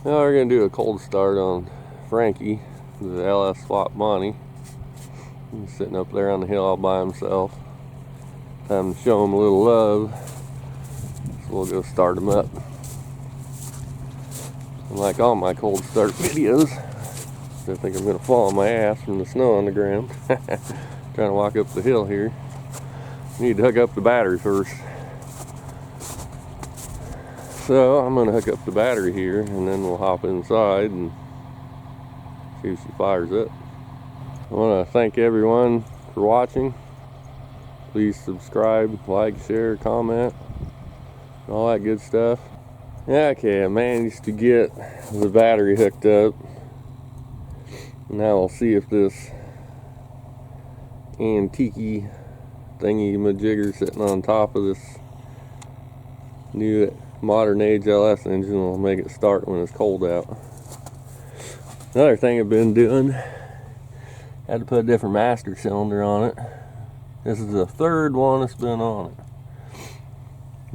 Now we're going to do a cold start on Frankie, the LS swap Monte. He's sitting up there on the hill all by himself. Time to show him a little love. So we'll go start him up. And like all my cold start videos, I think I'm going to fall on my ass from the snow on the ground. Trying to walk up the hill here. Need to hook up the battery first. So I'm going to hook up the battery here and then we'll hop inside and see if she fires up. I want to thank everyone for watching. Please subscribe, like, share, comment, all that good stuff. Yeah, okay, I managed to get the battery hooked up. Now we'll see if this antique thingy majigger sitting on top of this new modern age LS engine will make it start when it's cold out. Another thing I've been doing, had to put a different master cylinder on it. This is the third one that's been on it.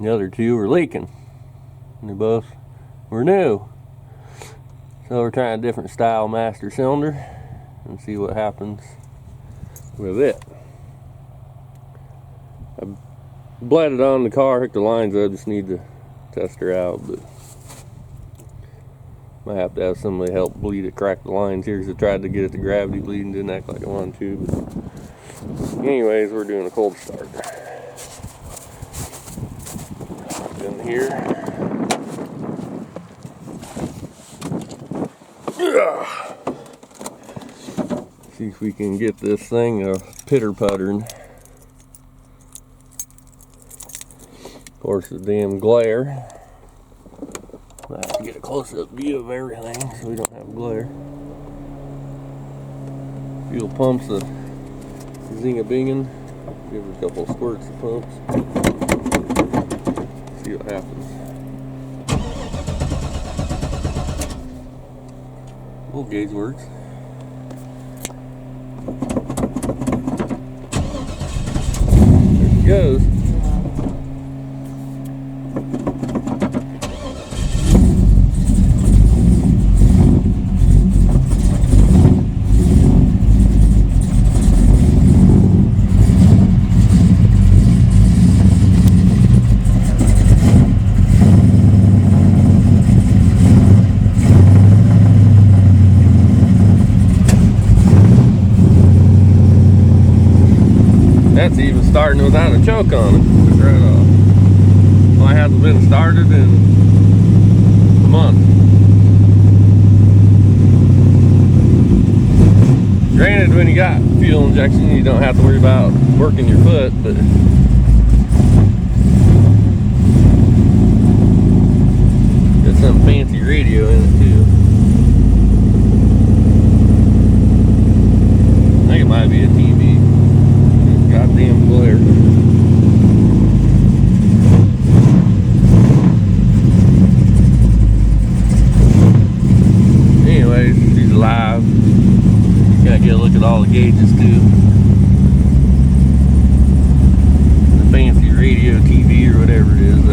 The other two were leaking. And they both were new. So we're trying a different style master cylinder and see what happens with it. I bled it on the car, hooked the lines up, just need to test her out, but might have to have somebody help bleed it, crack the lines here, because I tried to get it to gravity bleed and didn't act like I wanted to. But anyways, we're doing a cold start. Hop in here. See if we can get this thing pitter-puttering. Of course, the damn glare. I have to get a close-up view of everything so we don't have glare. Fuel pumps a zing-a-bingin'. Give her a couple of squirts of pumps. See what happens. Little gauge works. There she goes. That's even starting without a choke on it. Just right off. Well, it hasn't been started in a month. Granted, when you got fuel injection, you don't have to worry about working your foot, but got some fancy radio in it too. I think it might be a TV. Goddamn glare. Anyways, she's alive. You gotta get a look at all the gauges too. The fancy radio, TV, or whatever it is,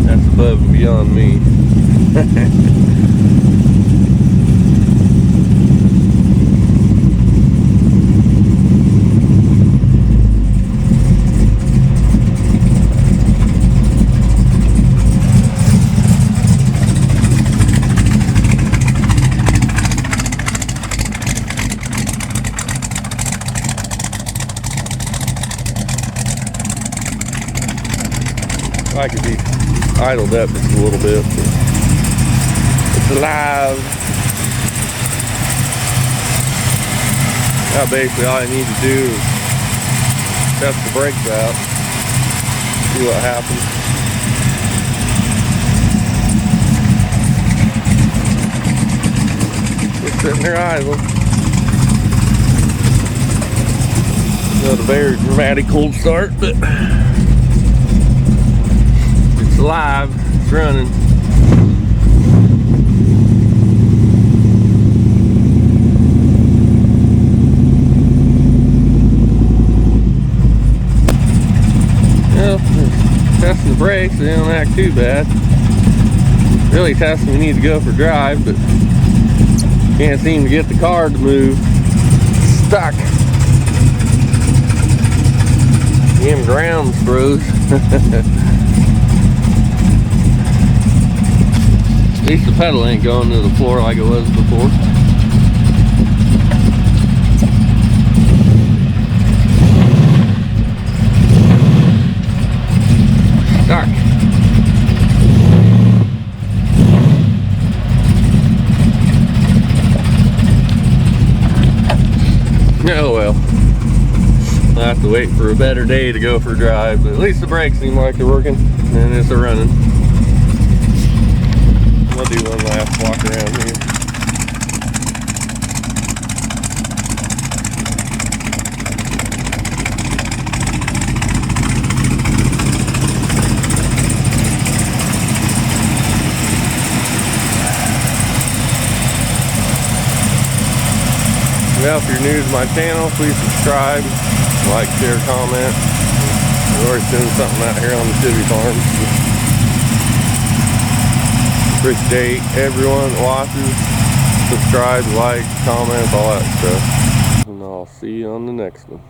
that's above and beyond me. I could be idled up just a little bit, but it's alive. Now basically all I need to do is test the brakes out, see what happens. Just sitting there idle. Not a very dramatic cold start, but it's alive, it's running. Well, testing the brakes, they don't act too bad. Really testing, we need to go for a drive, but can't seem to get the car to move. Stuck. Damn ground's froze. At least the pedal ain't going to the floor like it was before. Stuck. Oh well. I'll have to wait for a better day to go for a drive, but at least the brakes seem like they're working and it's a running. We'll do one last walk around here. Well, if you're new to my channel, please subscribe, like, share, comment. We're always doing something out here on the city farm. Appreciate everyone that watches, subscribe, like, comments, all that stuff. And I'll see you on the next one.